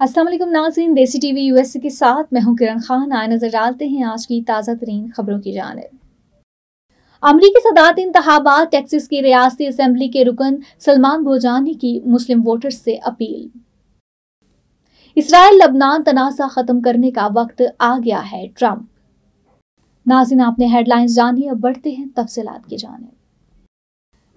अस्सलाम वालेकुम नाज़रीन, देसी टीवी यूएसए के साथ मैं हूं किरण खान। आए नजर डालते हैं आज की ताज़ा तरीन खबरों की जानिब। अमरीकी सदारती इंतखाबात, टेक्सास की रियासती असेंबली के रुकन सलमान भोजानी की मुस्लिम वोटर्स से अपील। इसराइल लबनान तनाज़ा खत्म करने का वक्त आ गया है, ट्रंप। नाज़रीन, आपने हेडलाइंस जानी, अब बढ़ते हैं तफसीलात की जानिब।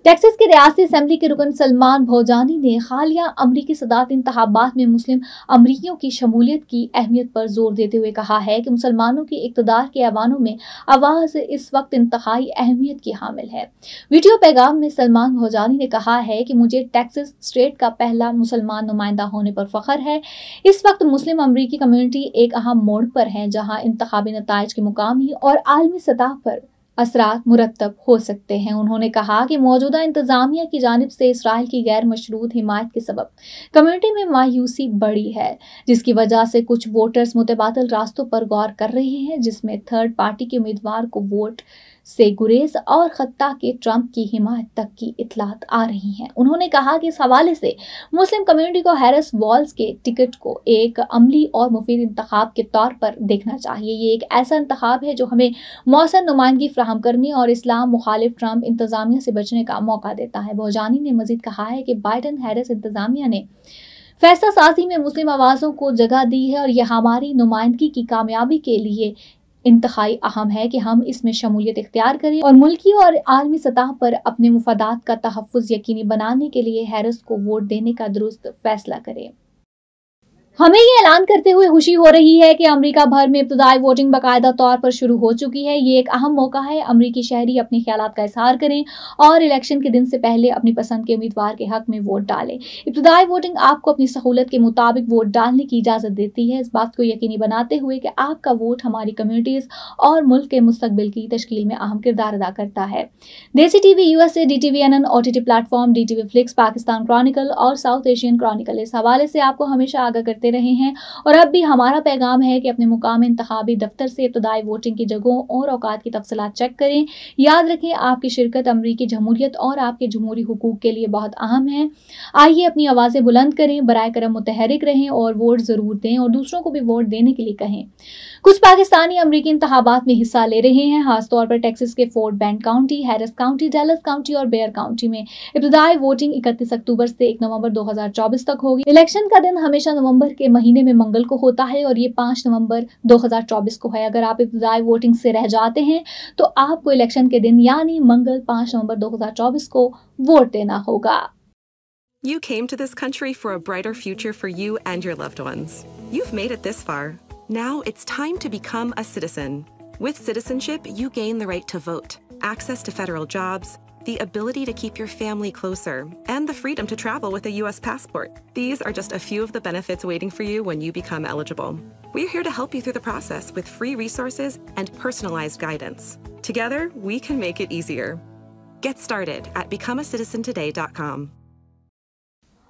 टेक्सास की रियासती असेंबली के रुकन सलमान भोजानी ने हालिया अमरीकी सदारती इंतखाबात में मुस्लिम अमरीकियों की शमूलियत की अहमियत पर जोर देते हुए कहा है कि मुसलमानों की इक़्तिदार के ऐवानों में आवाज़ इस वक्त इंतहाई अहमियत की हामिल है। वीडियो पैगाम में सलमान भोजानी ने कहा है कि मुझे टेक्सास स्टेट का पहला मुसलमान नुमाइंदा होने पर फख्र है। इस वक्त मुस्लिम अमरीकी कम्युनिटी एक अहम मोड़ पर है जहाँ इंतखाबी नताइज के मुकामी और आलमी सतह पर असरात मुरतब हो सकते हैं। उन्होंने कहा कि मौजूदा इंतजामिया की जानिब से इसराइल की गैर मशरूत हिमायत के सबब कम्युनिटी में मायूसी बढ़ी है, जिसकी वजह से कुछ वोटर्स मुतबादल रास्तों पर गौर कर रहे हैं, जिसमें थर्ड पार्टी के उम्मीदवार को वोट से गुरेज और खत्ता के ट्रंप की हिमायत तक की इतलात आ रही हैं। उन्होंने कहा कि इस हवाले से मुस्लिम कम्युनिटी को हैरिस वॉल्स के टिकट को एक अमली और मुफीद इंतखाब के तौर पर देखना चाहिए। ये एक ऐसा इंतखाब है जो हमें मौसम नुमाइंदगी फ्राहम करने और इस्लाम मुखालिफ ट्रंप इंतजामिया से बचने का मौका देता है। भोजानी ने मजीद कहा है कि बाइडन हैरिस इंतजामिया ने फैसला साजी में मुस्लिम आवाज़ों को जगह दी है और यह हमारी नुमाइंदगी की कामयाबी के लिए इंतहाई अहम है कि हम इसमें शमूलियत इख्तियार करें और मुल्की और आलमी सतह पर अपने मुफादात का तहफ़्फ़ुज़ यकीनी बनाने के लिए हैरिस को वोट देने का दुरुस्त फैसला करें। हमें ये ऐलान करते हुए खुशी हो रही है कि अमेरिका भर में इब्तदाई वोटिंग बाकायदा तौर पर शुरू हो चुकी है। ये एक अहम मौका है। अमेरिकी शहरी अपने ख्यालात का इजहार करें और इलेक्शन के दिन से पहले अपनी पसंद के उम्मीदवार के हक में वोट डालें। इब्तदाई वोटिंग आपको अपनी सहूलत के मुताबिक वोट डालने की इजाज़त देती है, इस बात को यकीनी बनाते हुए कि आपका वोट हमारी कम्युनिटीज़ और मुल्क के मुस्तकबिल की तश्कील में अहम किरदार अदा करता है। देसी TV USA, DTVNN, OTT platform, DTV flix, Pakistan Chronicle और साउथ एशियन क्रॉनिकल इस हवाले से आपको हमेशा आगाह करते रहे हैं और अब भी हमारा पैगाम है कि अपने मुकामी इंतखाबी दफ्तर से इब्तदाई वोटिंग की जगहों और औकात की तफसीलात चेक करें। याद रखें, आपकी शिरकत अमरीकी जमहूरियत और आपके जमहूरी हुकूक के लिए बहुत अहम है। आइए अपनी आवाज़ें बुलंद करें, बराए करम मुतहरिक रहें और वोट ज़रूर दें और दूसरों को भी वोट देने के लिए कहें। कुछ पाकिस्तानी अमरीकी इंतखाबात में हिस्सा ले रहे हैं, खासतौर पर टेक्सास के fort bend county, Harris county, Dallas county और बेयर काउंटी में इब्तदाई वोटिंग 31 अक्टूबर से 1 नवंबर 2024 तक होगी। इलेक्शन का दिन हमेशा नवंबर के महीने में मंगल को होता है और ये 5 नवंबर 2024 को है। अगर आप इब्तदाई वोटिंग से रह जाते हैं तो आपको इलेक्शन के दिन यानी मंगल 5 नवंबर 2024 को वोट देना होगा। You came to this country for a brighter future for you and your loved ones. You've made it this far. Now it's time to become a citizen. With citizenship, you gain the right to vote, access to federal jobs, the ability to keep your family closer, and the freedom to travel with a U.S. passport. These are just a few of the benefits waiting for you when you become eligible. We're here to help you through the process with free resources and personalized guidance. Together, we can make it easier. Get started at becomeacitizentoday.com.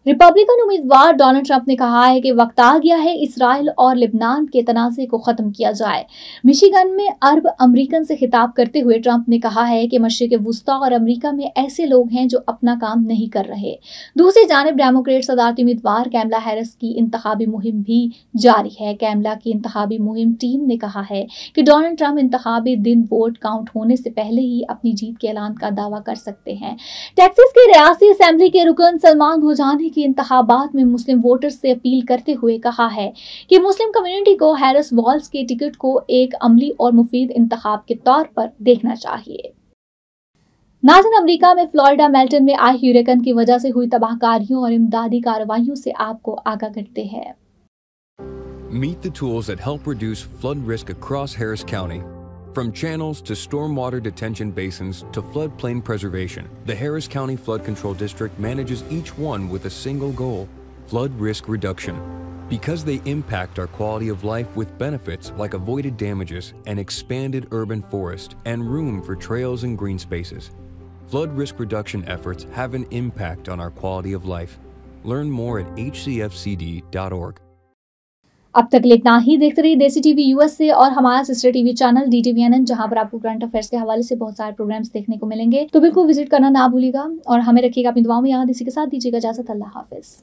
Republican उम्मीदवार Donald Trump ने कहा है कि वक्त आ गया है Israel और Lebanon के तनाज़े को ख़त्म किया जाए। मिशिगन में अरब अमरीकन से खिताब करते हुए ट्रंप ने कहा है कि मशरिक़ वुस्ता और अमरीका में ऐसे लोग हैं जो अपना काम नहीं कर रहे। दूसरी जानिब डेमोक्रेट सदारती उम्मीदवार कैमला हैरिस की इंतखाबी मुहिम भी जारी है। कैमला की इंतखाबी मुहिम टीम ने कहा है कि डोनाल्ड ट्रंप इंतखाबी दिन वोट काउंट होने से पहले ही अपनी जीत के ऐलान का दावा कर सकते हैं। टेक्सास की रियासती असेंबली के रुकन सलमान भोजानी की इंतखाबात में मुस्लिम वोटर्स से अपील करते हुए कहा है कि मुस्लिम कम्युनिटी को हैरिस वॉल्स के टिकट को एक अमली और मुफीद इंतखाब के तौर पर देखना चाहिए। नाज़रीन, अमेरिका में फ्लोरिडा मेल्टन में आई ह्यूरिकन की वजह से हुई तबाहकारियों और इमदादी कार्रवाइयों से आपको आगाह करते हैं। Meet the tools that help reduce flood risk across Harris County. From channels to stormwater detention basins to floodplain preservation, the Harris County Flood Control District manages each one with a single goal: flood risk reduction. Because they impact our quality of life with benefits like avoided damages, an expanded urban forest, and room for trails and green spaces. Flood risk reduction efforts have an impact on our quality of life. Learn more at hcfcd.org. अब तक इतना ही। देखते रहिए देसी TV USA और हमारा sister TV channel DTVNN, जहां पर आपको करंट अफेयर्स के हवाले से बहुत सारे प्रोग्राम्स देखने को मिलेंगे। तो बिल्कुल विजिट करना ना भूलिएगा और हमें रखिएगा अपनी दुआओं में याद। इसी के साथ दीजिएगा इजाजत। अल्लाह हाफिज।